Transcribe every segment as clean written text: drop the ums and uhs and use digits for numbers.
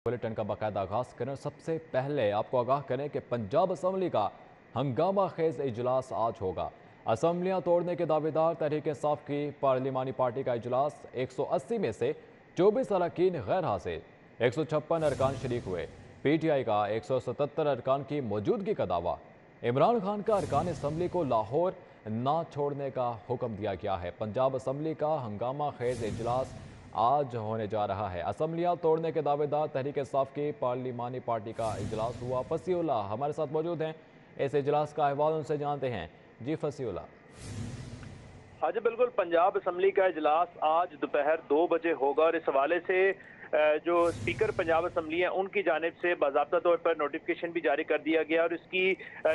Bulletin का बाकायदा आगाज करें। सबसे पहले आपको आगाह करें कि पंजाब असम्बली का हंगामा खेज इजलास आज होगा। असम्बलियां तोड़ने के दावेदार तहरीक इंसाफ की पार्लिमानी पार्टी का इजलास 180 में से 24 अरकान गैर हाजिर, 156 अरकान शरीक हुए। PTI का 177 अरकान की मौजूदगी का दावा। इमरान खान का अरकान असम्बली को लाहौर ना छोड़ने का हुक्म दिया गया है। पंजाब असम्बली का हंगामा खेज इजलास आज होने जा रहा है। असम्बलियां तोड़ने के दावेदार तहरीक इंसाफ की पार्लिमानी पार्टी का इजलास हुआ। फसीउल्लाह हमारे साथ मौजूद हैं, इस इजलास का अहवाल उनसे जानते हैं। जी फसीउल्लाह। हाँ जी बिल्कुल, पंजाब असम्बली का इजलास आज दोपहर 2 बजे होगा और इस हवाले से जो स्पीकर पंजाब असम्बली हैं उनकी जानिब से बाज़ाब्ता तौर पर नोटिफिकेशन भी जारी कर दिया गया और इसकी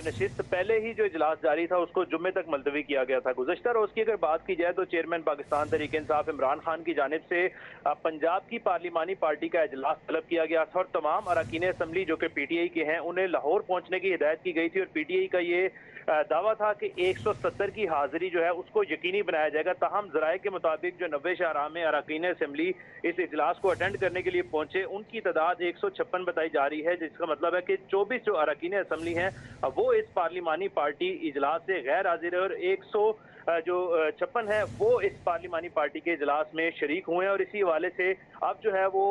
नशिस्त पहले ही जो इजलास जारी था उसको जुम्मे तक मुलतवी किया गया था। गुज़श्ता रोज़ की अगर बात की जाए तो चेयरमैन पाकिस्तान तहरीक इंसाफ इमरान खान की जानिब से पंजाब की पार्लिमानी पार्टी का इजलास तलब किया गया था और तमाम अरकान असम्बली जो कि PTI के हैं उन्हें लाहौर पहुँचने की हिदायत की गई थी और PTI का ये दावा था कि 170 की हाजिरी जो है उसको यकीनी बनाया जाएगा। ताहम ज़राए के मुताबिक जो 90 शाहराह में अरकान असम्बली इस इजलास को अटेंड करने के लिए पहुंचे उनकी तादाद 156 बताई जा रही है, जिसका मतलब है कि 24 जो अरकान असम्बली हैं वो इस पार्लिमानी पार्टी इजलास से गैर हाजिर है और 156 है वो इस पार्लिमानी पार्टी के इजलास में शरीक हुए हैं और इसी हवाले से अब जो है वो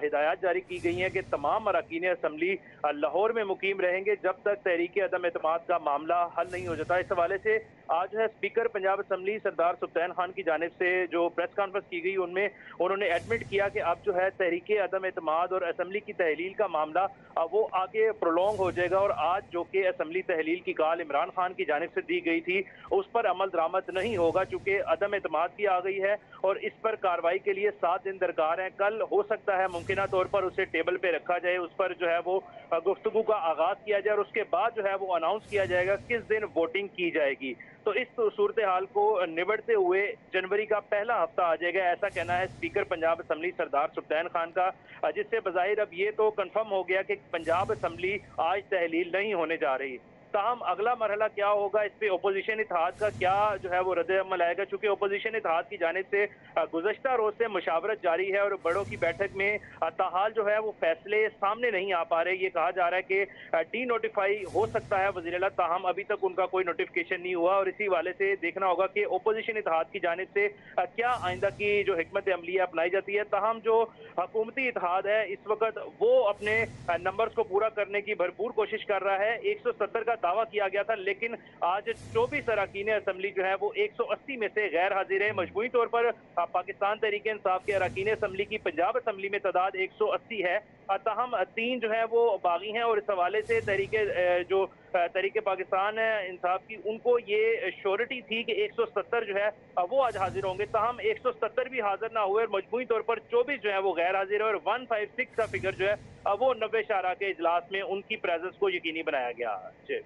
हिदायत जारी की गई हैं कि तमाम अरकान असम्बली लाहौर में मुकीम रहेंगे जब तक तहरीक अदम एतमाद का मामला हल नहीं हो जाता। इस हवाले से आज जो है स्पीकर पंजाब असम्बली सरदार सुल्तान खान की जानिब से जो प्रेस कॉन्फ्रेंस की गई उनमें उन्होंने एडमिट किया कि अब जो है तहरीक अदम एतमाद और असम्बली की तहलील का मामला वो आगे प्रोलॉन्ग हो जाएगा और आज जो कि असम्बली तहलील की कॉल इमरान खान की जानिब से दी गई थी उस पर अमल दरामद नहीं होगा, चूंकि अदम एतमाद भी आ गई है और इस पर कार्रवाई के लिए 7 दिन दरकार है। कल हो सकता है मुमकिन तौर पर उसे टेबल पे रखा जाए, उस पर जो है वो गुफ्तगू का आगाज किया जाए और उसके बाद जो है वो अनाउंस किया जाएगा किस दिन वोटिंग की जाएगी। तो इस सूरत हाल को निबड़ते हुए जनवरी का पहला हफ्ता आ जाएगा, ऐसा कहना है स्पीकर पंजाब असम्बली सरदार सुल्तान खान का, जिससे बज़ाहिर अब ये तो कंफर्म हो गया कि पंजाब असम्बली आज तहलील नहीं होने जा रही। ताहम अगला मरहला क्या होगा, इस पे अपोजिशन इत्तेहाद का क्या जो है वो रद्द-ए-अमल आएगा, चूंकि अपोजिशन इत्तेहाद की जानिब से गुज़श्ता रोज से मुशावरत जारी है और बड़ों की बैठक में ताहाल जो है वो फैसले सामने नहीं आ पा रहे। ये कहा जा रहा है कि डी नोटिफाई हो सकता है वज़ीर आला, ताहम अभी तक उनका कोई नोटिफिकेशन नहीं हुआ और इसी वाले से देखना होगा कि अपोजिशन इत्तेहाद की जानिब से क्या आइंदा की जो हिकमत अमली अपनाई जाती है। ताहम जो हुकूमती इत्तेहाद है इस वक्त वो अपने नंबर्स को पूरा करने की भरपूर कोशिश कर रहा है। 170 का दावा किया गया था लेकिन आज 24 अरकान असम्बली जो है वो 180 में से गैर हाजिर है। मजमूई तौर पर पाकिस्तान तहरीक इंसाफ के अरकान असम्बली की पंजाब असम्बली में तादाद 180 है, ताहम 3 जो है वो बागी हैं और इस हवाले से तहरीक पाकिस्तान इंसाफ की उनको ये श्योरिटी थी कि 170 जो है वो आज हाजिर होंगे, ताहम 170 भी हाजिर ना हुए और मजमूई तौर पर 24 जो है वो गैर हाजिर है और 156 का फिगर जो है वो 90 शाहराह के इजलास में उनकी प्रेजेंस को यकीनी बनाया गया है।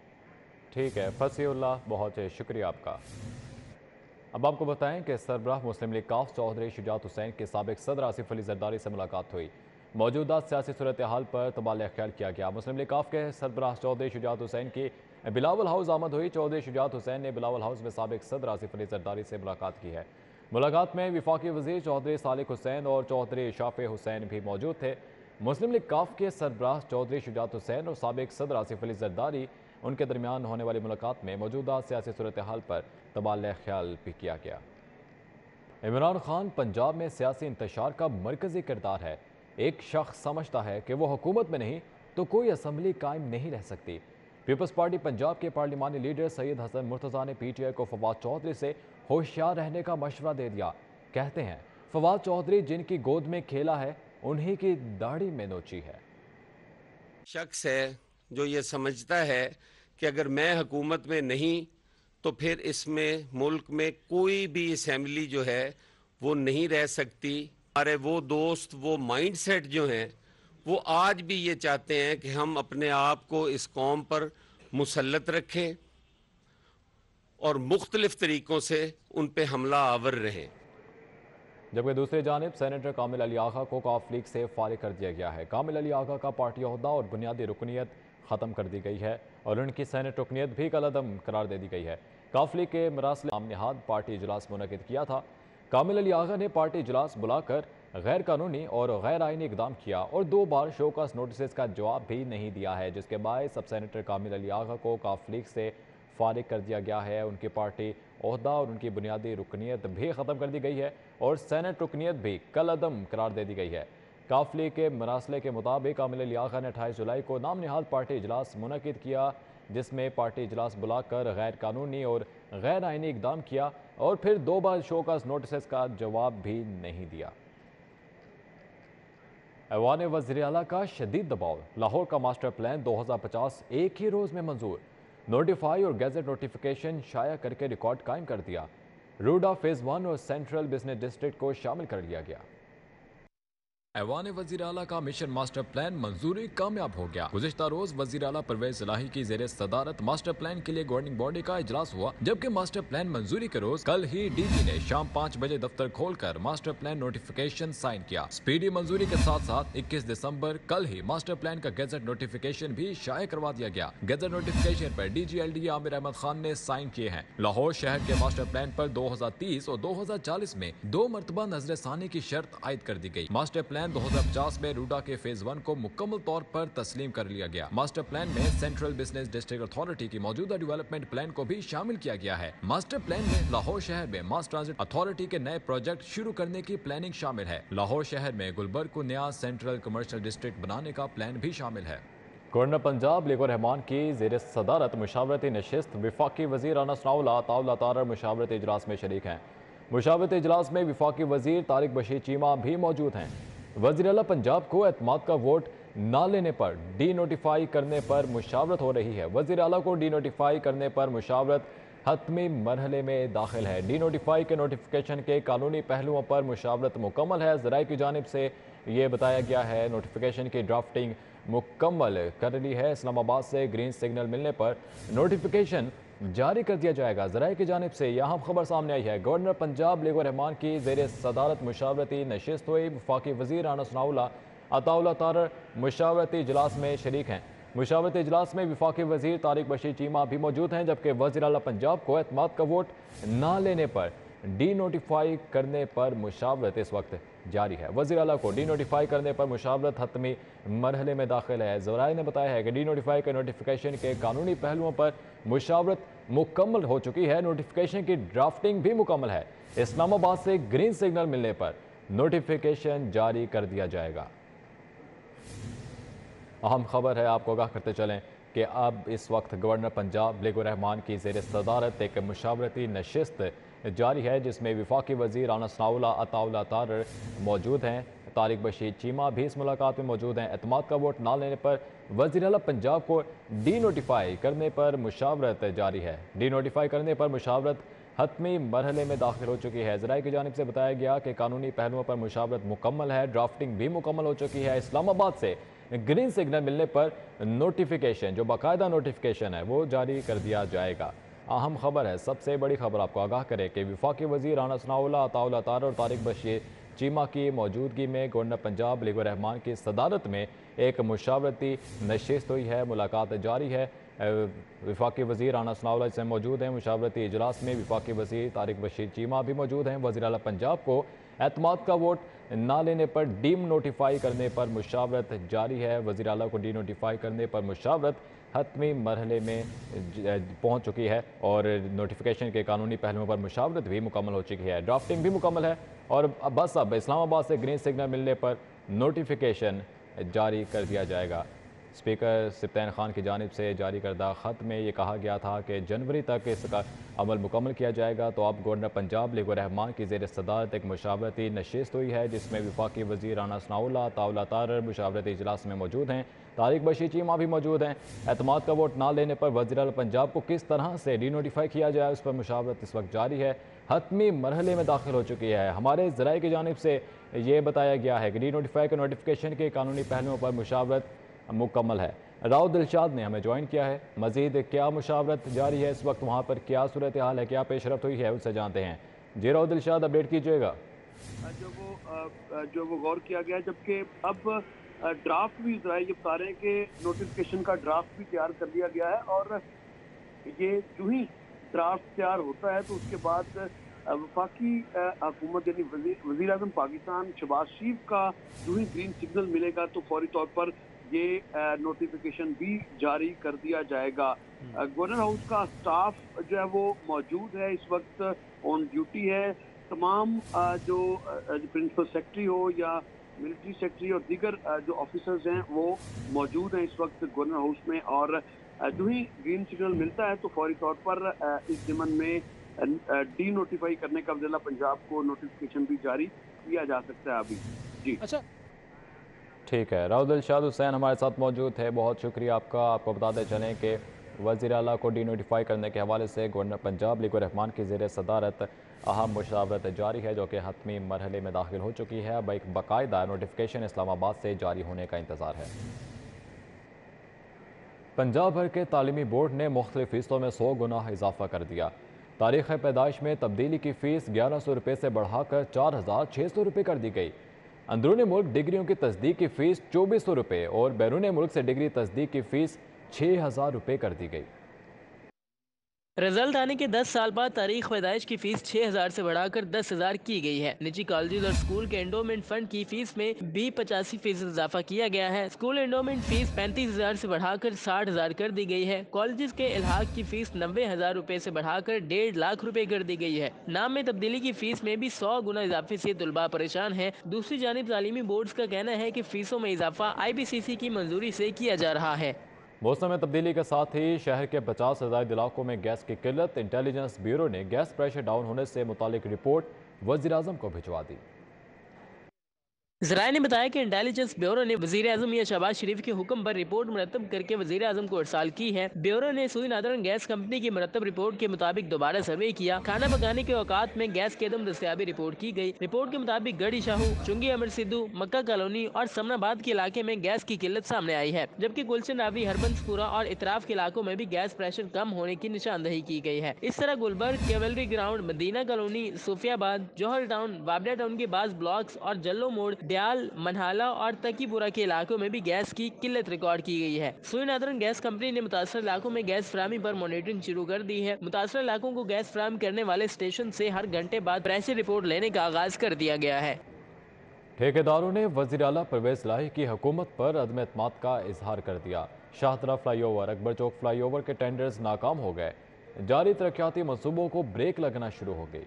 ठीक है फसीउल्लाह, बहुत शुक्रिया आपका। अब आपको बताएं कि सरबराह मुस्लिम लीग काफ चौधरी शुजात हुसैन के साबिक सदर आसिफ अली जरदारी से मुलाकात हुई। मौजूदा सियासी सूरत हाल पर तबादला ख्याल किया गया। मुस्लिम लीग काफ के सरबराह चौधरी शुजात हुसैन की बिलावल हाउस आमद हुई। चौधरी शुजात हुसैन ने बिलावल हाउस में साबिक सदर आसिफ अली जरदारी से मुलाकात की है। मुलाकात में वफाकी वजीर चौधरी सालिक हुसैन और चौधरी शाफे हुसैन भी मौजूद थे। मुस्लिम लीग काफ के सरबराह चौधरी शुजात हुसैन और साबिक सदर आसिफ अली जरदारी उनके दरमियान होने वाली मुलाकात में मौजूदा सियासी सूरत हाल पर तबादला ख्याल भी किया गया। इमरान खान पंजाब में सियासी इंतशार का मरकजी किरदार है। एक शख्स समझता है कि वो हुकूमत में नहीं तो कोई असम्बली कायम नहीं रह सकती। पीपल्स पार्टी पंजाब के पार्लिमानी लीडर सैयद हसन मुर्तज़ा ने PTI को फवाद चौधरी से होशियार रहने का मशवरा दे दिया। कहते हैं फवाद चौधरी जिनकी गोद में खेला है उन्हीं की दाढ़ी में नोची है। शख्स है जो ये समझता है कि अगर मैं हुकूमत में नहीं तो फिर इसमें मुल्क में कोई भी असम्बली जो है वो नहीं रह सकती। हमारे वो दोस्त, वो माइंडसेट जो हैं वो आज भी ये चाहते हैं कि हम अपने आप को इस कौम पर मुसल्लत रखें और मुख्तलिफ तरीक़ों से उन पे हमला आवर रहें। जबकि दूसरी जानिब सेनेटर कामिल अली आगा को काफ लीग से फारिग कर दिया गया है। कामिल अली आगा का पार्टी ओहदा और बुनियादी रुकनीत ख़त्म कर दी गई है और उनकी सेनेट रुकनीत भी कलअदम करार दे दी गई है। काफ लीग के मरासले आम निहाद पार्टी इजलास मुनक़िद किया था। कामिल अली आगा ने पार्टी इजलास बुलाकर غیر قانونی اور غیر آئینی اقدام کیا اور 2 بار شوکاز نوٹسز کا جواب بھی نہیں دیا ہے، جس کے باعث سب سینیٹر کامل علی آغا کو کاف لیگ سے فارغ کر دیا گیا ہے۔ ان کی پارٹی عہدہ اور ان کی بنیادی رکنیت بھی ختم کر دی گئی ہے اور سینٹ رکنیت بھی کالعدم قرار دے دی گئی ہے۔ کاف لیگ کے مراسلے کے مطابق کامل علی آغا نے 28 جولائی کو نام نہاد پارٹی اجلاس منعقد کیا، جس میں پارٹی اجلاس بلا کر غیر قانونی اور غیر آئینی اقدام کیا اور پھر 2 بار شوکاز نوٹسز کا جواب بھی نہیں دیا۔ ایوان وزیر اعلیٰ کا شدید دباؤ، لاہور کا ماسٹر پلان 2050 ایک ہی روز میں منظور، نوٹیفائی اور گیزٹ نوٹیفیکیشن شائع کر کے ریکارڈ قائم کر دیا۔ روڈا فیز 1 اور سینٹرل بزنس ڈسٹرکٹ کو شامل کر لیا گیا۔ ایوان وزیر اعلیٰ کا مشن ماسٹر پلان منظوری کامیاب ہو گیا۔ گزشتہ روز وزیر اعلیٰ پرویز الہی کی زیر صدارت ماسٹر پلان کے لیے گورننگ باڈی کا اجلاس ہوا، جبکہ ماسٹر پلان منظوری کے روز کل ہی ڈی جی نے شام 5 بجے دفتر کھول کر ماسٹر پلان نوٹیفیکیشن سائن کیا۔ سپیڈی منظوری کے ساتھ ساتھ 21 دسمبر کل ہی ماسٹر پلان کا گیزٹ نوٹیفیکیشن بھی شائع کروا دیا گیا۔ گیزٹ نوٹیفیکیشن پر ڈی جی ایل ڈی عامر احمد خان نے سائن کیے ہیں۔ لاہور شہر کے ماسٹر پلان پر 2030 اور 2040 میں 2 مرتبہ نظر ثانی کی شرط عائد کر دی گئی۔ ماسٹر پلان 2050 میں روڈا کے فیز 1 کو مکمل طور پر تسلیم کر لیا گیا۔ ماسٹر پلان میں سینٹرل بزنس ڈسٹرکٹ اتھارٹی کی موجودہ ڈیولپمنٹ پلان کو بھی شامل کیا گیا ہے۔ ماسٹر پلان میں لاہور شہر میں ماس ٹرانزٹ اتھارٹی کے نئے پروجیکٹ شروع کرنے کی پلاننگ شامل ہے۔ لاہور شہر میں گلبرگ کو نیا سینٹرل کمرشل ڈسٹرکٹ بنانے کا پلان بھی شامل ہے۔ گورنر پنجاب علی الرحمان کی زیر صدارت مشاورتی نشست، وفاقی وزیر رانا ثناءاللہ عطاءاللہ طاہر مشاورتی اجلاس میں شریک ہیں۔ مشاورتی اجلاس میں وفاقی وزیر طارق بشیر چیمہ بھی موجود ہیں۔ وزیر اعلیٰ پنجاب کو اعتماد کا ووٹ نہ لینے پر ڈی نوٹیفائی کرنے پر مشاورت ہو رہی ہے۔ وزیر اعلیٰ کو ڈی نوٹیفائی کرنے پر مشاورت حتمی مرحلے میں داخل ہے۔ ڈی نوٹیفائی کے نوٹیفیکیشن کے قانونی پہلوؤں پر مشاورت مکمل ہے۔ ذرائع کی جانب سے یہ بتایا گیا ہے نوٹیفیکیشن کی ڈرافٹنگ مکمل کر لی ہے۔ اسلام آباد سے گرین سگنل ملنے پر نوٹیفیکیشن جاری کر دیا جائے گا۔ ذرائع کی جانب سے یہ اہم خبر سامنے آئی ہے۔ گورنر پنجاب علی الرحمان کی زیر صدارت مشاورتی نشست ہوئی۔ وفاقی وزیر رانا ثناءاللہ عطاءاللہ طاہر مشاورتی اجلاس میں شریک ہیں۔ مشاورتی اجلاس میں وفاقی وزیر طارق بشیر چیمہ بھی موجود ہیں، جبکہ وزیر اعلیٰ پنجاب کو اعتماد کا ووٹ نہ لینے پر ڈی نوٹیفائی کرنے پر مشاورت اس وقت جاری ہے۔ وزیر اعلیٰ کو ڈی نوٹیفائی کرنے پر مشاورت حتمی مرحلے میں داخل ہے۔ ذرائع نے بتایا ہے کہ ڈی نوٹیفائی کے نوٹیفیکیشن کے قانونی پہلوؤں پر مشاورت مکمل ہو چکی ہے۔ نوٹیفیکیشن کی ڈرافٹنگ بھی مکمل ہے۔ اسلام آباد سے گرین سگنل ملنے پر نوٹیفیکیشن جاری کر دیا جائے گا۔ اہم خبر ہے، آپ کو آگاہ کرتے چلیں کہ اب اس وقت گورنر پنجاب علی الرحمان کی زیر صدارت ایک مشاورتی نشست جاری ہے، جس میں وفاقی وزیر رانا ثناءاللہ عطاءاللہ طاہر موجود ہیں۔ طارق بشیر چیمہ بھی اس ملاقات میں موجود ہیں۔ اعتماد کا ووٹ نہ لینے پر وزیر اعلیٰ پنجاب کو ڈی نوٹیفائی کرنے پر مشاورت جاری ہے۔ ڈی نوٹیفائی کرنے پر مشاورت حتمی مرحلے میں داخل ہو چکی ہے۔ ذرائع کی جانب سے بتایا گیا کہ قانونی پہلوؤں پر مشاورت مکمل ہے، ڈرافٹنگ بھی مکمل ہو چکی ہے۔ اسلام آباد سے گرین سگنل ملنے پر نوٹیفیکیشن، جو باقاعدہ نوٹیفیکیشن ہے، وہ جاری کر دیا جائے گا۔ اہم خبر ہے، سب سے بڑی خبر آپ کو آگاہ کرے کہ وفاقی وزیر رانا ثناءاللہ عطاءاللہ طاہر اور طارق بشیر چیمہ کی موجودگی میں گورنر پنجاب علی الرحمان کی صدارت میں ایک مشاورتی نشست ہوئی ہے۔ ملاقات جاری ہے۔ وفاقی وزیر رانا ثناءاللہ سے موجود ہیں۔ مشاورتی اجلاس میں وفاقی وزیر طارق بشیر چیمہ بھی موجود ہیں۔ وزیر اعلیٰ پنجاب کو اعتماد کا ووٹ نہ لینے پر ڈی نوٹیفائی کرنے پر مشاورت جاری ہے۔ وزیر اعلیٰ کو ڈی نوٹیفائی کرنے پر مشاورت حتمی مرحلے میں پہنچ چکی ہے اور نوٹیفیکیشن کے قانونی پہلوؤں پر مشاورت بھی مکمل ہو چکی ہے۔ ڈرافٹنگ بھی مکمل ہے اور بس اب اسلام آباد سے گرین سگنل ملنے پر نوٹیفیکیشن جاری کر دیا جائے گا۔ اسپیکر سبطین خان کی جانب سے جاری کردہ خط میں یہ کہا گیا تھا کہ جنوری تک اس کا عمل مکمل کیا جائے گا۔ تو اب گورنر پنجاب علی الرحمان کی زیر صدارت ایک مشاورتی نشست ہوئی ہے، جس میں وفاقی وزیر رانا ثناءاللہ عطاءاللہ طاہر مشاورتی اجلاس میں موجود ہیں۔ طارق بشیر چیمہ بھی موجود ہیں۔ اعتماد کا ووٹ نہ لینے پر وزیر اعلیٰ پنجاب کو کس طرح سے ڈی نوٹیفائی کیا جائے، اس پر مشاورت اس وقت جاری ہے، حتمی مرحلے میں داخل ہو چکی ہے۔ ہمارے ذرائع کی جانب سے یہ بتایا گیا ہے کہ ڈی نوٹیفائی کے نوٹیفیکیشن کے قانونی پہلوؤں پر مشاورت مکمل ہے۔ راؤ دلشاد نے ہمیں جوائن کیا ہے۔ مزید کیا مشاورت جاری ہے اس وقت، وہاں پر کیا صورتحال ہے، کیا پیش رفت ہوئی ہے، ان سے جانتے ہیں۔ جی راؤ دلشاد، اپڈیٹ کیجیے گا۔ جو وہ غور کیا گیا، جبکہ اب ڈرافٹ بھی ذرائع یہ بتا رہے ہیں کہ نوٹیفیکیشن کا ڈرافٹ بھی تیار کر لیا گیا ہے، اور یہ جو ہی ڈرافٹ تیار ہوتا ہے تو اس کے بعد वफाकी हुकूमत यानी वज़ीर आज़म पाकिस्तान शहबाज शरीफ का जो ही ग्रीन सिग्नल मिलेगा तो फौरी तौर पर ये नोटिफिकेशन भी जारी कर दिया जाएगा। गवर्नर हाउस का स्टाफ जो है वो मौजूद है, इस वक्त ऑन ड्यूटी है। तमाम जो प्रिंसिपल सेक्रेटरी हो या मिलिट्री सेक्रेटरी और दीगर जो ऑफिसर्स हैं वो मौजूद हैं इस वक्त गवर्नर हाउस में, और जो ही ग्रीन सिग्नल मिलता है तो फौरी तौर पर इस ज़मन में डी नोटिफाई करने का ज़िला पंजाब को नोटिफिकेशन भी जारी किया जा सकता है अभी। जी अच्छा, ठीक है, राउल दिलशाद हुसैन हमारे साथ मौजूद है, बहुत शुक्रिया आपका। आपको बताते चलें कि वज़ीर आला को डी नोटिफाई करने के हवाले से गवर्नर पंजाब अली रहमान की ज़ेर सदारत अहम मुशावरत जारी है, जो कि हतमी मरहले में दाखिल हो चुकी है। अब एक बाकायदा नोटिफिकेशन इस्लामाबाद से जारी होने का इंतज़ार है। पंजाब भर के तालीमी बोर्ड ने मुख्तलिफ फ़ीसों में 100 गुना इजाफा कर दिया। तारीख़ पैदाइश में तब्दीली की फ़ीस 1100 रुपये से बढ़ाकर 4600 रुपये कर दी गई। अंदरूनी मुल्क डिग्रियों की तस्दीक की फ़ीस 2400 रुपये और बैरून मुल्क से डिग्री तस्दीक की फ़ीस 6000 रुपये कर दी गई। रिजल्ट आने के 10 साल बाद तारीख पैदाइश की फीस 6000 से बढ़ाकर 10,000 की गई है। निजी कॉलेज और स्कूल के एंडोमेंट फंड की फीस में भी 85% इजाफा किया गया है। स्कूल एंडोमेंट फीस 35,000 से बढ़ाकर 60,000 कर दी गई है। कॉलेज के इल्हाक की फीस 90,000 रुपए से बढ़ाकर 1.5 लाख रुपए कर दी गई है। नाम में तब्दीली की फीस में भी 100 गुना इजाफे से तुलबा परेशान है। दूसरी जानिब तालीमी बोर्ड का कहना है कि फीसों में इजाफा IBCC की मंजूरी से किया जा रहा है। मौसम में तब्दीली के साथ ही शहर के 50 से ज़ायद इलाकों में गैस की किल्लत। इंटेलिजेंस ब्यूरो ने गैस प्रेशर डाउन होने से मुतालिक रिपोर्ट वज़ीर आज़म को भिजवा दी। ज़राए ने बताया कि इंटेलिजेंस ब्यूरो ने वज़ीर आज़म या शहबाज शरीफ के हुक्म पर रिपोर्ट मुरतब करके वज़ीर आज़म को इरसाल की है। ब्यूरो ने सुई नादरन गैस कंपनी की मुरतब रिपोर्ट के मुताबिक दोबारा सर्वे किया। खाना पकाने के औकात में गैस की अदम दस्तयाबी रिपोर्ट की गई। रिपोर्ट के मुताबिक गढ़ी शाहू, चुंगी अमर सिद्धू, मक्का कॉलोनी और समनाबाद के इलाके में गैस की किल्लत सामने आई है, जबकि गुलशन रावी, हरबंसपुरा और इतराफ के इलाकों में भी गैस प्रेशर कम होने की निशानदही की गई है। इस तरह Gulberg, cavalry ground, Madina colony, Sufiabad, Johar town, Babra town के बाज ब्लॉक्स और जल्लो मोड़, दयाल, मनहाला और तकीपुरा के इलाकों में भी गैस की किल्लत रिकॉर्ड की गई है। सुई नादरन गैस कंपनी ने मुतासर इलाकों में गैस फराहमी पर मॉनिटरिंग शुरू कर दी है। मुतासर इलाकों को गैस फराहम करने वाले स्टेशन से हर घंटे बाद प्रेशर रिपोर्ट लेने का आगाज कर दिया गया है। ठेकेदारों ने वज़ीर आला परवेज़ इलाही की हुकूमत पर अदम एतमाद का इजहार कर दिया। शाहतरा फ्लाईओवर, अकबर चौक फ्लाईओवर के टेंडर्स नाकाम हो गए। जारी तरक्याती मनसूबों को ब्रेक लगना शुरू हो गई।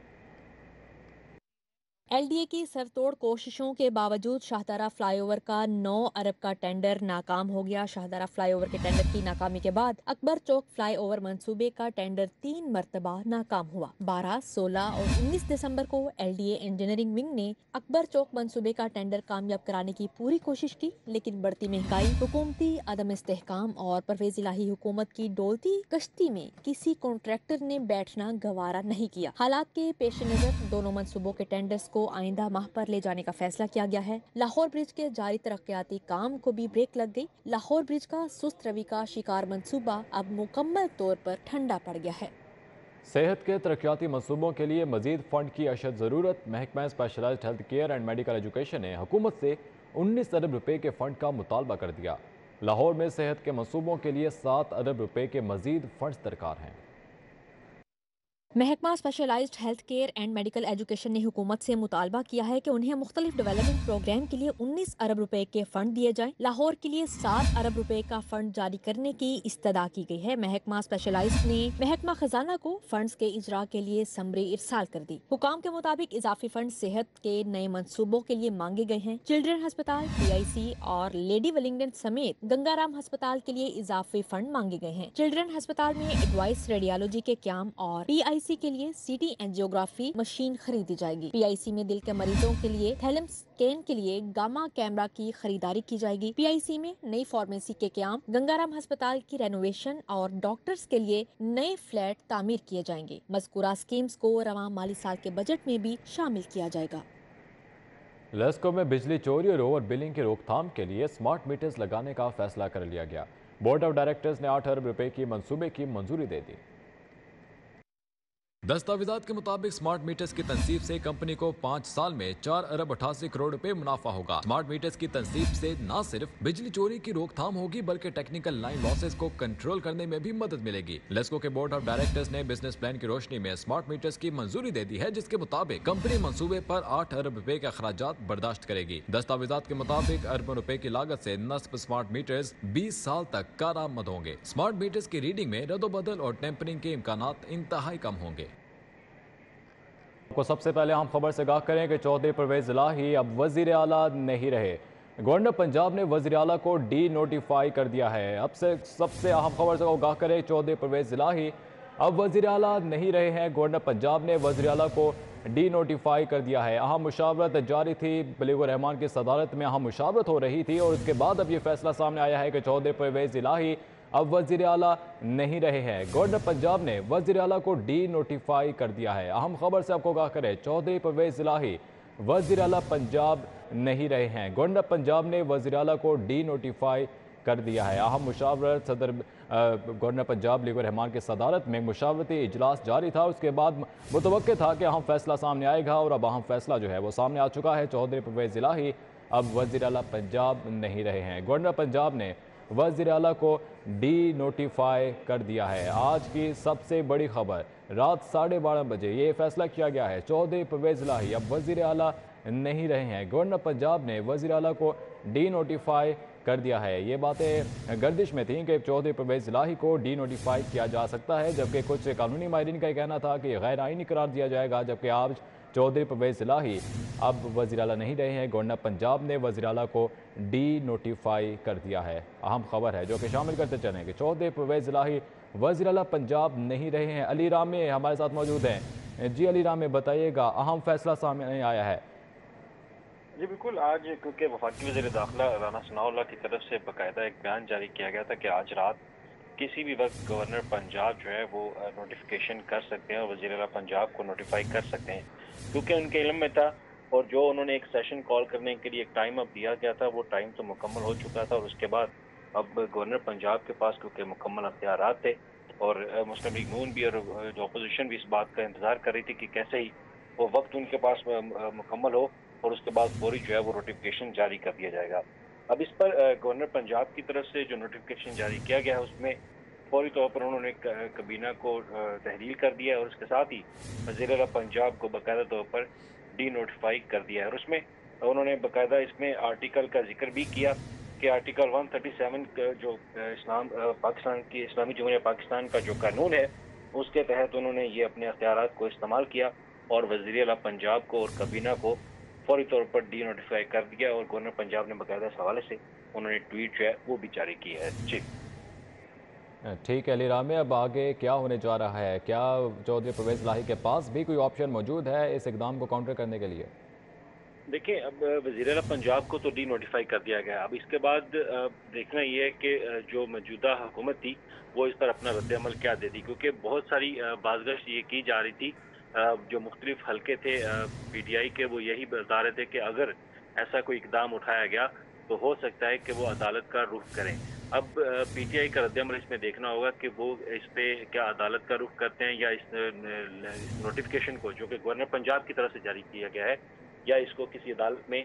LDA की सरतोड़ कोशिशों के बावजूद शाहदारा फ्लाईओवर का 9 अरब का टेंडर नाकाम हो गया। शाहदारा फ्लाईओवर के टेंडर की नाकामी के बाद अकबर चौक फ्लाईओवर मंसूबे का टेंडर 3 मरतबा नाकाम हुआ। 12, 16 और 19 दिसंबर को LDA इंजीनियरिंग विंग ने अकबर चौक मंसूबे का टेंडर कामयाब कराने की पूरी कोशिश की, लेकिन बढ़ती महंगाई, हुकूमती अदम इस्तेहकाम और परवेज इलाही हुकूमत की डोलती कश्ती में किसी कॉन्ट्रैक्टर ने बैठना गवारा नहीं किया। हालात के पेश नजर दोनों मंसूबों के टेंडर्स को आइंदा माह पर ले जाने का फैसला किया गया है। लाहौर ब्रिज के जारी तरक्याती काम को भी ब्रेक लग गई। लाहौर ब्रिज का सुस्त रवि का शिकार मंसूबा अब मुकम्मल तौर पर ठंडा पड़ गया है। सेहत के तरक्याती मनसूबों के लिए मजीद फंड की अशद ज़रूरत। महकमा specialized health care and medical education ने हुकूमत से 19 अरब रुपए के फंड का मुतालबा कर दिया। लाहौर में सेहत के मनसूबों के लिए 7 अरब रुपए के मजीद फंड्स दरकार हैं। महकमा specialized health care and medical education ने हुकूमत से मुतालबा किया है कि उन्हें मुख्तलिफ डेवलपमेंट प्रोग्राम के लिए 19 अरब रुपए के फंड दिए जाएं। लाहौर के लिए 7 अरब रुपए का फंड जारी करने की इस्तदा की गई है। महकमा स्पेशलाइज्ड ने महकमा खजाना को फंड्स के इजरा के लिए समरी इरसाल कर दी। हुकाम के मुताबिक इजाफी फंड सेहत के नए मंसूबों के लिए मांगे गए हैं। चिल्ड्रन अस्पताल, PIC और लेडी वेलिंगटन समेत गंगाराम अस्पताल के लिए इजाफी फंड मांगे गए हैं। चिल्ड्रन अस्पताल में एडवाइस रेडियोलॉजी के क्याम और PIC के लिए CT एंजियोग्राफी मशीन खरीदी जाएगी। PIC में दिल के मरीजों के लिए थैलम स्कैन के लिए गामा कैमरा की खरीदारी की जाएगी। PIC में नई फार्मेसी के क्याम, गंगाराम अस्पताल की रेनोवेशन और डॉक्टर्स के लिए नए फ्लैट तामीर किए जाएंगे। मज़कूरा स्कीम्स को रवां माली साल के बजट में भी शामिल किया जाएगा। लेस्को में बिजली चोरी और ओवर बिलिंग की रोकथाम के लिए स्मार्ट मीटर्स लगाने का फैसला कर लिया गया। बोर्ड ऑफ डायरेक्टर्स ने 8 अरब रुपए की मंसूबे की मंजूरी दे दी। दस्तावेजात के मुताबिक स्मार्ट मीटर्स की तनसीब से कंपनी को 5 साल में 4 अरब 88 करोड़ रुपए मुनाफा होगा। स्मार्ट मीटर्स की तनसीब से न सिर्फ बिजली चोरी की रोकथाम होगी बल्कि टेक्निकल लाइन लॉसेस को कंट्रोल करने में भी मदद मिलेगी। लेस्को के बोर्ड ऑफ डायरेक्टर्स ने बिजनेस प्लान की रोशनी में स्मार्ट मीटर्स की मंजूरी दे दी है, जिसके मुताबिक कंपनी मंसूबे पर 8 अरब रुपए के अखराजात बर्दाश्त करेगी। दस्तावेजात के मुताबिक अरबों रुपए की लागत से नस्ब स्मार्ट मीटर्स 20 साल तक कारआमद होंगे। स्मार्ट मीटर्स की रीडिंग में रद्दोबदल और टेम्परिंग के इम्कानात इंतहाई कम होंगे। को सबसे पहले हम खबर से आगाह करें कि चौधरी परवेज इलाही अब वजीर आला नहीं रहे। गवर्नर पंजाब ने वजीर आला को डी नोटिफाई कर दिया है। अब से सबसे अहम खबर से आगाह करें, चौधरी परवेज इलाही अब वजीर आला नहीं रहे हैं। गवर्नर पंजाब ने वजीर आला को डी नोटिफाई कर दिया है। अहम मुशावरत जारी थी, बलीगुर रहमान की सदारत में अहम मुशावरत हो रही थी और उसके बाद अब ये फैसला सामने आया है कि चौधरी परवेज इलाही अब वजीर आला नहीं रहे हैं। गवर्नर पंजाब ने वजीर आला को डी नोटिफाई कर दिया है। अहम खबर से आपको आगाह करें, चौधरी परवेज इलाही वजीर आला पंजाब नहीं रहे हैं। गवर्नर पंजाब ने वजीर आला को डी नोटिफाई कर दिया है। अहम मुशावरत सदर गवर्नर पंजाब लीगर रहमान की सदारत में मुशावरती इजलास जारी था। उसके बाद मुतवक्के था कि अहम फैसला सामने आएगा और अब अहम फैसला जो है वो सामने आ चुका है। चौधरी परवेज इलाही अब वजीर आला पंजाब नहीं रहे हैं। गवर्नर पंजाब ने वज़ीर आला को डी नोटिफाई कर दिया है। आज की सबसे बड़ी खबर, रात 12:30 बजे ये फैसला किया गया है, चौधरी परवेज इलाही अब वज़ीर आला नहीं रहे हैं। गवर्नर पंजाब ने वज़ीर आला को डी नोटिफाई कर दिया है। ये बातें गर्दिश में थीं कि चौधरी परवेज इलाही को डी नोटिफाई किया जा सकता है, जबकि कुछ कानूनी माहिरीन का कहना था कि गैर आइनी करार दिया जाएगा। जबकि आज चौधरी परवेज इलाही अब वज़ीर आला नहीं रहे हैं। गवर्नर पंजाब ने वज़ीर आला को डी नोटिफाई कर दिया है। अहम खबर है जो कि शामिल करते चलें कि चौधरी परवेज इलाही वज़ीर आला पंजाब नहीं रहे हैं। अली रामे हमारे साथ मौजूद हैं। जी अली रामे, बताइएगा, अहम फैसला सामने आया है। जी बिल्कुल, आज क्योंकि वफाकी वज़ीर दाखिला राना सनाउल्लाह की तरफ से बाकायदा एक बयान जारी किया गया था कि आज रात किसी भी वक्त गवर्नर पंजाब जो है वो नोटिफिकेशन कर सकते हैं और वज़ीर आला पंजाब को नोटिफाई कर सकते हैं, क्योंकि उनके इल्म में था और जो उन्होंने एक सेशन कॉल करने के लिए एक टाइम अब दिया गया था वो टाइम तो मुकम्मल हो चुका था और उसके बाद अब गवर्नर पंजाब के पास क्योंकि मुकम्मल अख्तियारात थे और मुस्लिम लीग नून भी और जो अपोजिशन भी इस बात का इंतज़ार कर रही थी कि कैसे ही वो वक्त उनके पास मुकम्मल हो और उसके बाद फौरी जो है वो नोटिफिकेशन जारी कर दिया जाएगा। अब इस पर गवर्नर पंजाब की तरफ से जो नोटिफिकेशन जारी किया गया है उसमें फौरी तौर पर उन्होंने कबीना को तहरीर कर दिया है और उसके साथ ही वज़ीर आला पंजाब को बाकायदा तौर पर डी नोटिफाई कर दिया है। और उसमें उन्होंने बाकायदा इसमें आर्टिकल का जिक्र भी किया कि आर्टिकल 137 जो पाकिस्तान की इस्लामी जमहूरिया पाकिस्तान का जो कानून है उसके तहत उन्होंने ये अपने अख्तियारात को इस्तेमाल किया और वज़ीर आला पंजाब को और कबीना को फौरी तौर पर डी नोटिफाई कर दिया और गवर्नर पंजाब ने बाकायदा इस हवाले से उन्होंने ट्वीट जो है वो भी जारी की है। जी ठीक है अली रामे, अब आगे क्या होने जा रहा है? क्या चौधरी परवेज इलाही के पास भी कोई ऑप्शन मौजूद है इस इकदाम को काउंटर करने के लिए? देखिए, अब वज़ीर आला पंजाब को तो डी नोटिफाई कर दिया गया। अब इसके बाद देखना ये है कि जो मौजूदा हुकूमत थी वो इस पर अपना रद्द अमल क्या देती, क्योंकि बहुत सारी बाज़गश्त ये की जा रही थी, जो मुख्तलिफ हल्के थे PTI के वो यही बता रहे थे कि अगर ऐसा कोई इकदाम उठाया गया तो हो सकता है कि वो अदालत का रुख करें। अब PTI का रद्द-ए-अमल इसमें देखना होगा कि वो इस पे क्या अदालत का रुख करते हैं या इस नोटिफिकेशन को जो कि गवर्नर पंजाब की तरफ से जारी किया गया है या इसको किसी अदालत में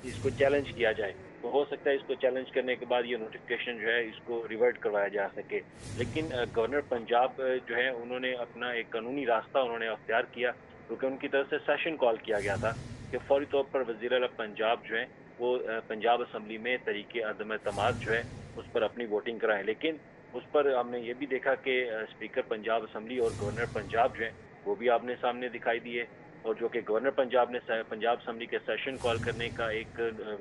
इसको चैलेंज किया जाए। तो हो सकता है इसको चैलेंज करने के बाद ये नोटिफिकेशन जो है इसको रिवर्ट करवाया जा सके। लेकिन गवर्नर पंजाब जो है उन्होंने अपना एक कानूनी रास्ता उन्होंने अख्तियार किया, क्योंकि उनकी तरफ से सेशन कॉल किया गया था कि फौरी तौर पर वज़ीर आला पंजाब जो है वो पंजाब असम्बली में तरीके अदम एतमाद जो है उस पर अपनी वोटिंग कराएं। लेकिन उस पर हमने ये भी देखा कि स्पीकर पंजाब असम्बली और गवर्नर पंजाब जो है वो भी आपने सामने दिखाई दिए और जो कि गवर्नर पंजाब ने पंजाब असम्बली के सेशन कॉल करने का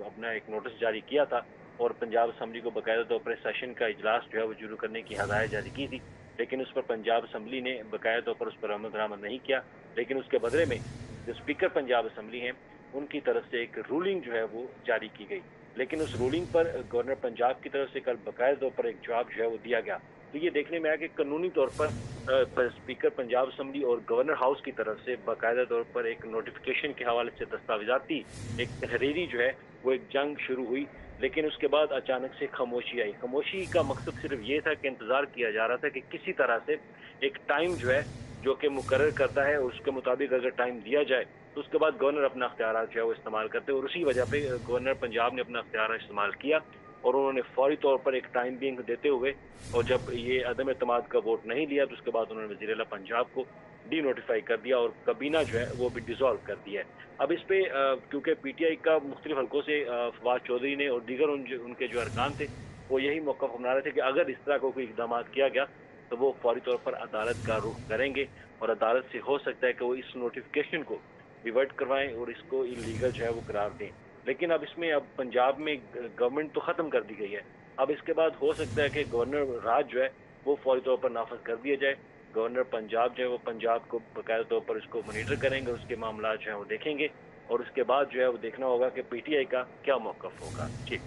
अपना एक नोटिस जारी किया था और पंजाब असम्बली को बाकायदा तौर पर सेशन का इजलास जो है वो शुरू करने की हदायत जारी की थी, लेकिन उस पर पंजाब असम्बली ने बाकायदा तौर पर उस पर अमल दरामद नहीं किया। लेकिन उसके बदले में जो स्पीकर पंजाब असम्बली हैं उनकी तरफ से एक रूलिंग जो है वो जारी की गई, लेकिन उस रूलिंग पर गवर्नर पंजाब की तरफ से कल बाकायदा तौर पर एक जवाब जो है वो दिया गया। तो ये देखने में आया कि कानूनी तौर पर स्पीकर पंजाब असम्बली और गवर्नर हाउस की तरफ से बाकायदा तौर पर एक नोटिफिकेशन के हवाले से दस्तावेजाती एक तहरीरी जो है वो एक जंग शुरू हुई, लेकिन उसके बाद अचानक से खामोशी आई। खामोशी का मकसद सिर्फ ये था कि इंतज़ार किया जा रहा था कि किसी तरह से एक टाइम जो है जो कि मुकर्रर करता है, और उसके मुताबिक अगर टाइम दिया जाए तो उसके बाद गवर्नर अपना अख्तियार जो है वो इस्तेमाल करते हैं। और उसी वजह पे गवर्नर पंजाब ने अपना अख्तियार इस्तेमाल किया और उन्होंने फौरी तौर पर एक टाइम बिंग देते हुए, और जब ये अदम एतमाद का वोट नहीं लिया तो उसके बाद उन्होंने वज़ीर आला पंजाब को डी नोटिफाई कर दिया और काबीना जो है वो भी डिसॉल्व कर दिया है। अब इस पे क्योंकि पीटीआई का मुख्तलिफ हल्कों से फवाद चौधरी ने और दीगर उनके जो अरकान थे वो यही मौक़िफ़ अपना रहे थे कि अगर इस तरह को कोई इक़दाम किया गया तो वो फौरी तौर पर अदालत का रुख करेंगे और अदालत से हो सकता है कि वो इस नोटिफिकेशन को रिवर्ट करवाएं और इसको इलीगल जो है वो करार दें। लेकिन अब इसमें अब पंजाब में गवर्नमेंट तो ख़त्म कर दी गई है, अब इसके बाद हो सकता है कि गवर्नर राज जो है वो फौरी तौर पर नाफज कर दिया जाए। गवर्नर पंजाब जो है वो पंजाब को बाकायदा तौर पर उसको मॉनिटर करेंगे, उसके मामला जो है वो देखेंगे और उसके बाद जो है वो देखना होगा कि पीटीआई का क्या मौक़िफ़ होगा। जी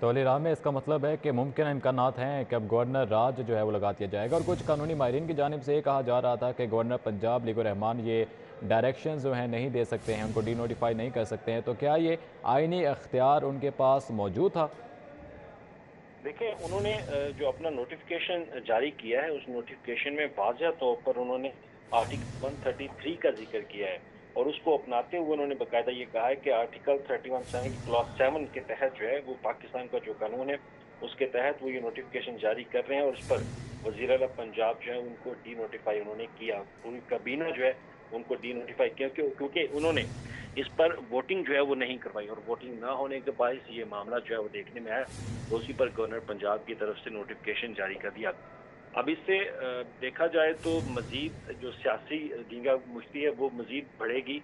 तो अली राम में इसका मतलब है कि मुमकिन इम्कानात हैं कि अब गवर्नर राज जो है वो लगा दिया जाएगा। और कुछ कानूनी माहिरीन की जानिब से ये कहा जा रहा था कि गवर्नर पंजाब लीग रहमान ये डायरेक्शन जो हैं नहीं दे सकते हैं, उनको डी नोटिफाई नहीं कर सकते हैं, तो क्या ये आइनी अख्तियार उनके पास मौजूद था? देखिए, उन्होंने जो अपना नोटिफिकेशन जारी किया है उस नोटिफिकेशन में वाज़ह तौर पर उन्होंने आर्टिकल 133 का जिक्र किया है और उसको अपनाते हुए उन्होंने बाकायदा ये कहा है कि आर्टिकल 31 क्लॉज 7 के तहत जो है वो पाकिस्तान का जो कानून है उसके तहत वो ये नोटिफिकेशन जारी कर रहे हैं और उस पर वज़ीर आला पंजाब जो है उनको डी नोटिफाई उन्होंने किया। पूरी काबीना जो है उनको डी नोटिफाई किया क्योंकि उन्होंने इस पर वोटिंग जो है वो नहीं करवाई और वोटिंग ना होने के बायस ये मामला जो है वो देखने में आया, तो उसी पर गवर्नर पंजाब की तरफ से नोटिफिकेशन जारी कर दिया। अब इससे देखा जाए तो मजीद जो सियासी दींगा मुश्ती है वो मजीद बढ़ेगी,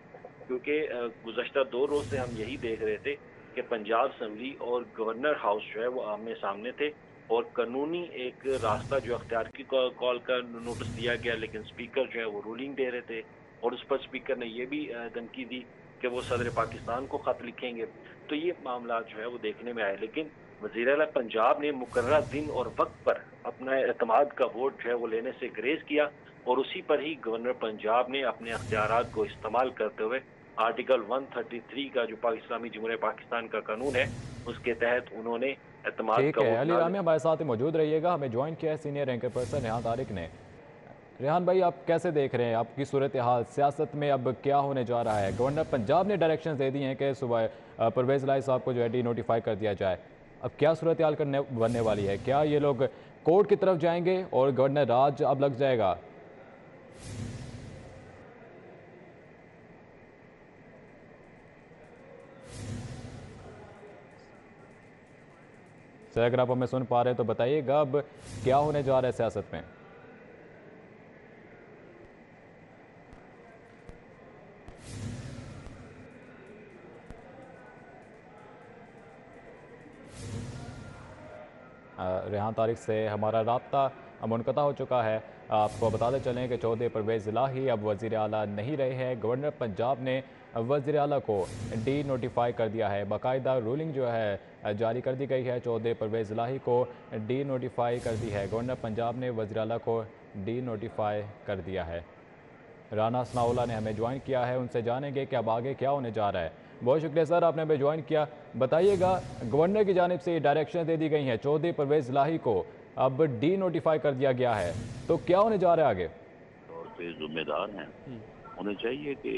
क्योंकि गुज़श्ता 2 रोज़ से हम यही देख रहे थे कि पंजाब असम्बली और गवर्नर हाउस जो है वो आमने सामने थे और कानूनी एक रास्ता जो अख्तियार की कॉल का नोटिस दिया गया, लेकिन स्पीकर जो है वो रूलिंग दे रहे थे और उस पर स्पीकर ने ये भी धमकी दी कि वो सदर पाकिस्तान को ख़त लिखेंगे। तो ये मामला जो है वो देखने में आए, लेकिन वज़ीर आला पंजाब ने मुकर्रर दिन और वक्त पर अपना एतमाद का वोट जो है वो लेने से ग्रेज किया और उसी पर ही गवर्नर पंजाब ने अपने अख्तियारात को इस्तेमाल करते हुए आर्टिकल 133 का जो इस्लामी जमहूरियत पाकिस्तान का कानून है उसके तहत उन्होंने एतमाद का वोट। अली रामी हमारे साथ मौजूद रहिएगा, हमें ज्वाइन किया है senior anchor person Rehan Tariq ने। रेहान भाई, आप कैसे देख रहे हैं आपकी सूरत हाल सियासत में अब क्या होने जा रहा है? गवर्नर पंजाब ने डायरेक्शन दे दी हैं कि सुबह परवेज़ इलाही साहब को जो है डी नोटिफाई कर दिया जाए, अब क्या सूरत हाल बनने वाली है? क्या ये लोग कोर्ट की तरफ जाएंगे और गवर्नर राज अब लग जाएगा? सर अगर आप हमें सुन पा रहे हैं तो बताइएगा अब क्या होने जा रहा है सियासत में? रेहान तारिक से हमारा राब्ता मुनक़ता हो चुका है। आपको बताते चलें कि चौधरी परवेज़ इलाही अब वज़ीर आला नहीं रहे हैं। गवर्नर पंजाब ने वज़ीर आला को डी नोटिफाई कर दिया है, बाकायदा रूलिंग जो है जारी कर दी गई है, चौधरी परवेज़ इलाही को डी नोटिफाई कर दी है। गवर्नर पंजाब ने वज़ीर आला को डी नोटिफाई कर दिया है। राना सनाउल्लाह ने हमें ज्वाइन किया है, उनसे जानेंगे कि अब आगे क्या होने जा रहा है। बहुत शुक्रिया सर, आपने हमें ज्वाइन किया। बताइएगा, गवर्नर की जानिब से डायरेक्शन दे दी गई हैं, चौधरी परवेज़ इलाही को अब डी नोटिफाई कर दिया गया है, तो क्या होने जा रहा है आगे? और जो जिम्मेदार हैं उन्हें चाहिए कि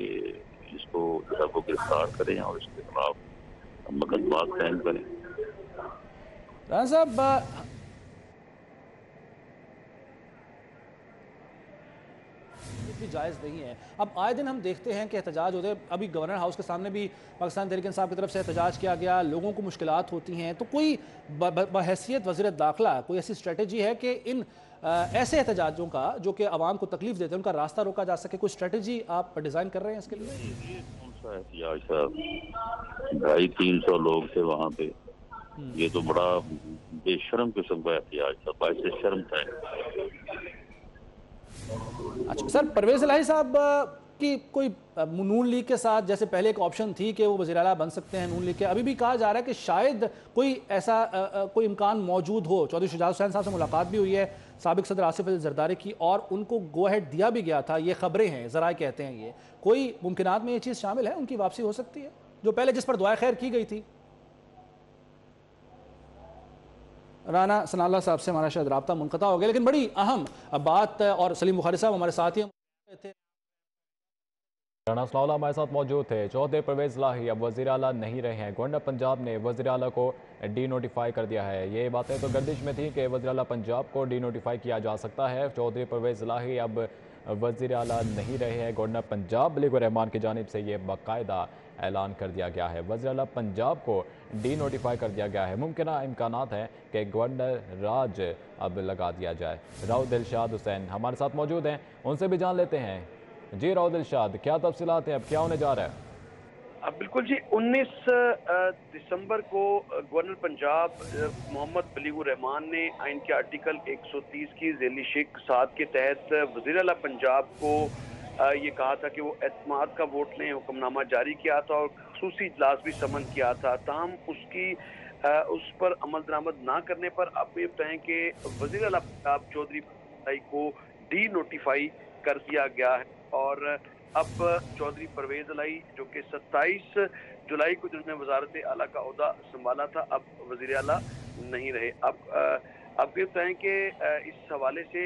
इसको को गिरफ्तार करें और इसके खिलाफ मुकदमात कायम करें। राना साहब, भी जायज़ नहीं है। अब आए दिन हम देखते हैं कि एहतजाज होते हैं, अभी गवर्नर हाउस के सामने भी पाकिस्तान तहरीक इंसाफ की तरफ से एहतजाज किया गया, लोगों को मुश्किलात होती हैं, तो कोई बहैसियत वज़ीर दाखिला कोई ऐसी स्ट्रेटजी है कि इन ऐसे एहतजाजों का जो कि आवाम को तकलीफ देते हैं उनका रास्ता रोका जा सके? कोई स्ट्रेटजी आप डिज़ाइन कर रहे हैं इसके लिए? ये कौन सा एहतजाज साहब, 250-300 लोग थे वहाँ पे, ये तो बड़ा बेशर्म किस्म का एहतजाज था, बाइस शर्म था। अच्छा सर, परवेज़ इलाही साहब की कोई नून लीग के साथ, जैसे पहले एक ऑप्शन थी कि वो वज़ीर आला बन सकते हैं नून लीग के, अभी भी कहा जा रहा है कि शायद कोई ऐसा कोई इम्कान मौजूद हो। चौधरी शुजात हुसैन साहब से मुलाकात भी हुई है, साबिक सदर आसिफ अली ज़रदारी की, और उनको गो अहेड दिया भी गया था, ये खबरें हैं, ज़राए कहते हैं। ये कोई मुमकिनात में ये चीज़ शामिल है, उनकी वापसी हो सकती है जो पहले जिस पर दुआ खैर की गई थी? राना सनाउल्लाह साहब से हमारा शायद राब्ता मुनक़ता हो गया, लेकिन बड़ी अहम बात, और सलीम बुखारी साहब हमारे साथ ही राणा सनाउल्लाह हमारे साथ मौजूद थे। चौधरी परवेज इलाही अब वज़ीर आला नहीं रहे हैं। गवर्नर पंजाब ने वज़ीर आला को डी नोटिफाई कर दिया है। ये बातें तो गर्दिश में थी कि वज़ीर आला पंजाब को डी नोटिफाई किया जा सकता है। चौधरी परवेज इलाही अब वज़ीर आला नहीं रहे हैं। गवर्नर पंजाब मलिक रहमान की जानिब से ये बाकायदा ऐलान कर दिया गया है। वज़ीर आला पंजाब को डी नोटिफाई कर दिया गया है। मुमकिन इम्कानात हैं कि गवर्नर राज अब लगा दिया जाए। राव दिलशाद हुसैन हमारे साथ मौजूद हैं, उनसे भी जान लेते हैं। जी राव दिलशाद, क्या तफसीलात हैं, अब क्या होने जा रहा है? अब बिल्कुल जी, 19 दिसंबर को गवर्नर पंजाब मोहम्मद बलीगुर रहमान ने आइन के आर्टिकल 130 की ज़ैली शिक 7 के तहत वज़ीर आला पंजाब को ये कहा था कि वो एतमाद का वोट लें, हुक्मनामा जारी किया था और खसूसी इजलास भी समन किया था। ताहम उसकी उस पर अमल दरामद ना करने पर अब ये बताएं कि वज़ीर आला पंजाब चौधरी को डी नोटिफाई कर दिया गया है और अब चौधरी परवेज इलाही जो कि 27 जुलाई को जिन्होंने वजारत आला का ओहदा संभाला था, अब वज़ीर आला नहीं रहे। अब ये बताएं कि इस हवाले से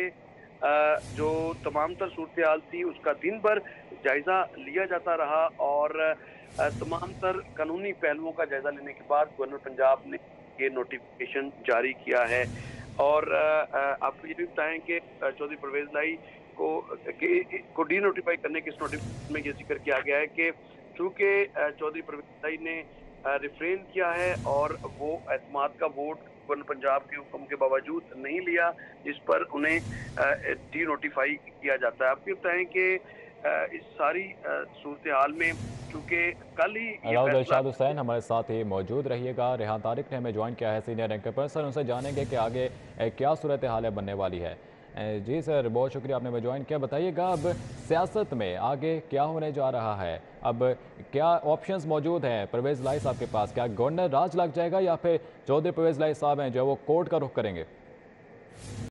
जो तमाम तर सूरत हाल थी उसका दिन भर जायज़ा लिया जाता रहा और तमाम तर कानूनी पहलुओं का जायज़ा लेने के बाद गवर्नर पंजाब ने ये नोटिफिकेशन जारी किया है। और आपको ये भी बताएं कि चौधरी परवेज इलाही को डी नोटिफाई करने के इस नोटिफिकेशन में ये जिक्र किया गया है कि चूँकि चौधरी परवेज इलाही ने रिफ्रेन किया है और वो एतमाद का वोट गवर्नर पंजाब के हुक्म के बावजूद नहीं लिया, जिस पर उन्हें डी नोटिफाई किया जाता है। आपको बताएं कि इस सारी सूरत हाल में चूँकि कल ही राव दिलशाद हुसैन हमारे साथ ही मौजूद रहिएगा। रेहान तारिक ने हमें ज्वाइन किया है, सीनियर एंकर पर्सन, उनसे जानेंगे कि आगे क्या सूरत हाल बनने वाली है। जी सर, बहुत शुक्रिया आपने हमें ज्वाइन किया। बताइएगा अब सियासत में आगे क्या होने जा रहा है, अब क्या ऑप्शंस मौजूद हैं परवेज इलाही साहब के पास? क्या गवर्नर राज लग जाएगा या फिर चौधरी परवेज इलाही साहब हैं जो वो कोर्ट का रुख करेंगे?